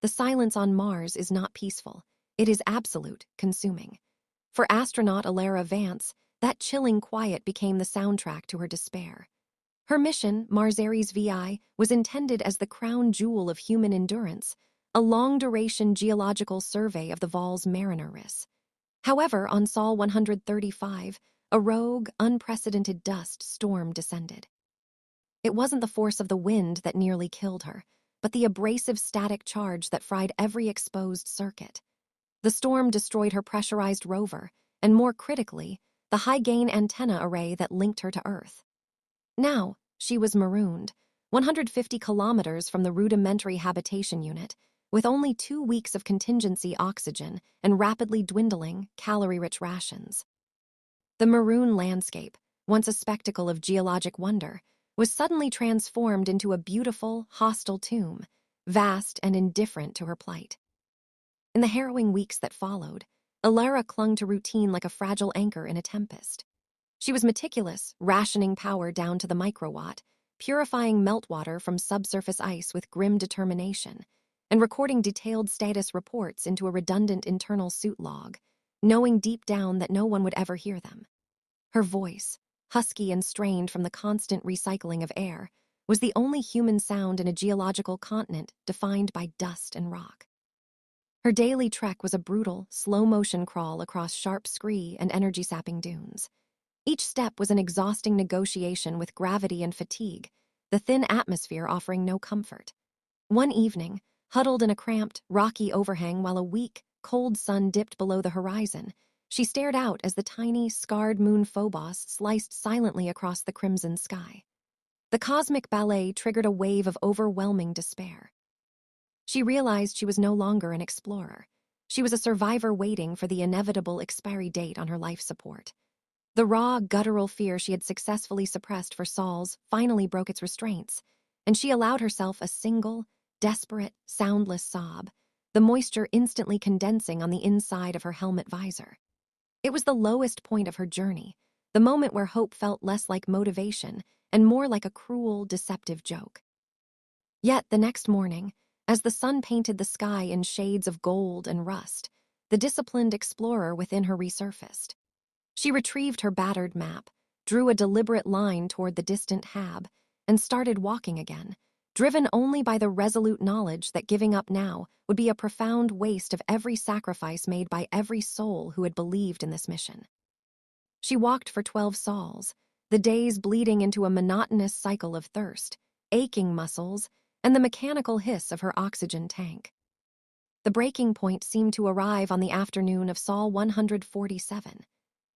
The silence on Mars is not peaceful. It is absolute, consuming. For astronaut Alara Vance, that chilling quiet became the soundtrack to her despair. Her mission, Mars Ares VI, was intended as the crown jewel of human endurance, a long-duration geological survey of the Val's Mariner Ris. However, on Sol 135, a rogue, unprecedented dust storm descended. It wasn't the force of the wind that nearly killed her, but the abrasive static charge that fried every exposed circuit. The storm destroyed her pressurized rover, and more critically, the high-gain antenna array that linked her to Earth. Now, she was marooned, 150 kilometers from the rudimentary habitation unit, with only 2 weeks of contingency oxygen and rapidly dwindling, calorie-rich rations. The maroon landscape, once a spectacle of geologic wonder, was suddenly transformed into a beautiful, hostile tomb, vast and indifferent to her plight. In the harrowing weeks that followed, Alara clung to routine like a fragile anchor in a tempest. She was meticulous, rationing power down to the microwatt, purifying meltwater from subsurface ice with grim determination, and recording detailed status reports into a redundant internal suit log, knowing deep down that no one would ever hear them. Her voice, husky and strained from the constant recycling of air, was the only human sound in a geological continent defined by dust and rock. Her daily trek was a brutal, slow-motion crawl across sharp scree and energy-sapping dunes. Each step was an exhausting negotiation with gravity and fatigue, the thin atmosphere offering no comfort. One evening, huddled in a cramped, rocky overhang while a weak, cold sun dipped below the horizon, she stared out as the tiny, scarred moon Phobos sliced silently across the crimson sky. The cosmic ballet triggered a wave of overwhelming despair. She realized she was no longer an explorer. She was a survivor waiting for the inevitable expiry date on her life support. The raw, guttural fear she had successfully suppressed for Sols finally broke its restraints, and she allowed herself a single, desperate, soundless sob, the moisture instantly condensing on the inside of her helmet visor. It was the lowest point of her journey, the moment where hope felt less like motivation and more like a cruel, deceptive joke. Yet the next morning, as the sun painted the sky in shades of gold and rust, the disciplined explorer within her resurfaced. She retrieved her battered map, drew a deliberate line toward the distant Hab, and started walking again, driven only by the resolute knowledge that giving up now would be a profound waste of every sacrifice made by every soul who had believed in this mission. She walked for 12 sols, the days bleeding into a monotonous cycle of thirst, aching muscles, and the mechanical hiss of her oxygen tank. The breaking point seemed to arrive on the afternoon of Sol 147.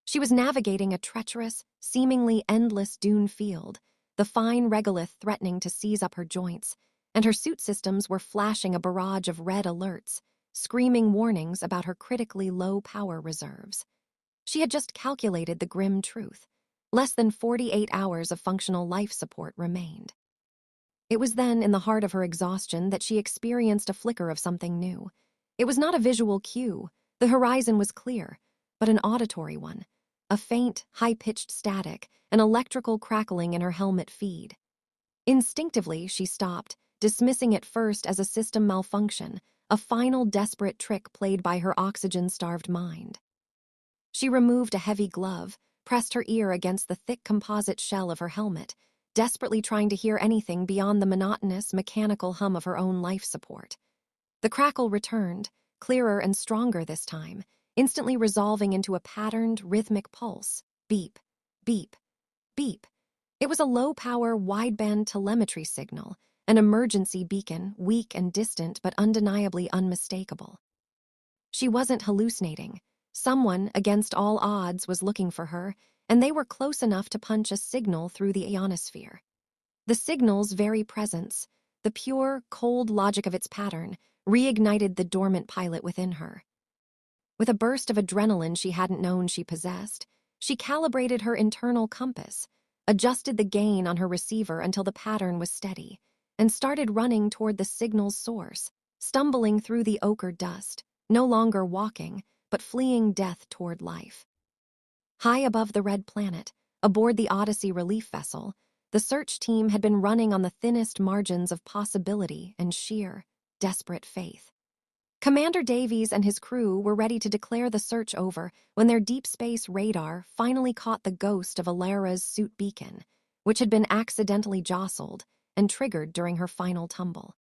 She was navigating a treacherous, seemingly endless dune field, the fine regolith threatening to seize up her joints, and her suit systems were flashing a barrage of red alerts, screaming warnings about her critically low power reserves. She had just calculated the grim truth. Less than 48 hours of functional life support remained. It was then, in the heart of her exhaustion, that she experienced a flicker of something new. It was not a visual cue. The horizon was clear, but an auditory one. A faint, high-pitched static, an electrical crackling in her helmet feed. Instinctively, she stopped, dismissing it first as a system malfunction, a final desperate trick played by her oxygen-starved mind. She removed a heavy glove, pressed her ear against the thick composite shell of her helmet, desperately trying to hear anything beyond the monotonous, mechanical hum of her own life support. The crackle returned, clearer and stronger this time, instantly resolving into a patterned, rhythmic pulse. Beep, beep, beep. It was a low-power, wideband telemetry signal, an emergency beacon, weak and distant but undeniably unmistakable. She wasn't hallucinating. Someone, against all odds, was looking for her, and they were close enough to punch a signal through the ionosphere. The signal's very presence, the pure, cold logic of its pattern, reignited the dormant pilot within her. With a burst of adrenaline she hadn't known she possessed, she calibrated her internal compass, adjusted the gain on her receiver until the pattern was steady, and started running toward the signal's source, stumbling through the ochre dust, no longer walking, but fleeing death toward life. High above the red planet, aboard the Odyssey relief vessel, the search team had been running on the thinnest margins of possibility and sheer, desperate faith. Commander Davies and his crew were ready to declare the search over when their deep space radar finally caught the ghost of Alara's suit beacon, which had been accidentally jostled and triggered during her final tumble.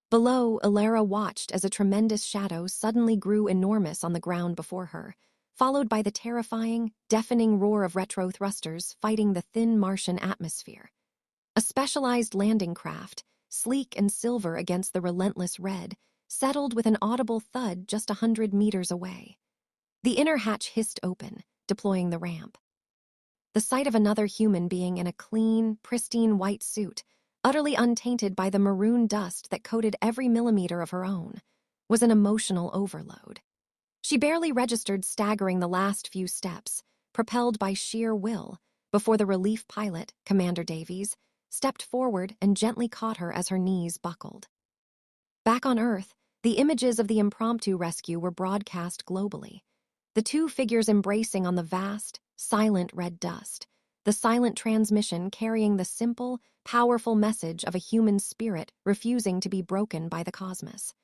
Below, Alara watched as a tremendous shadow suddenly grew enormous on the ground before her, followed by the terrifying, deafening roar of retro thrusters fighting the thin Martian atmosphere. A specialized landing craft, sleek and silver against the relentless red, settled with an audible thud just 100 meters away. The inner hatch hissed open, deploying the ramp. The sight of another human being in a clean, pristine white suit, utterly untainted by the maroon dust that coated every millimeter of her own, was an emotional overload. She barely registered staggering the last few steps, propelled by sheer will, before the relief pilot, Commander Davies, stepped forward and gently caught her as her knees buckled. Back on Earth, the images of the impromptu rescue were broadcast globally. The two figures embracing on the vast, silent red dust, the silent transmission carrying the simple, powerful message of a human spirit refusing to be broken by the cosmos.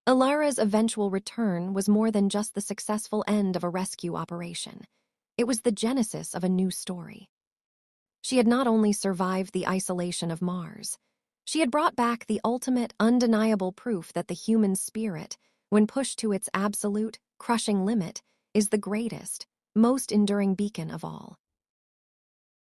Alara's eventual return was more than just the successful end of a rescue operation. It was the genesis of a new story. She had not only survived the isolation of Mars, she had brought back the ultimate, undeniable proof that the human spirit, when pushed to its absolute, crushing limit, is the greatest, most enduring beacon of all.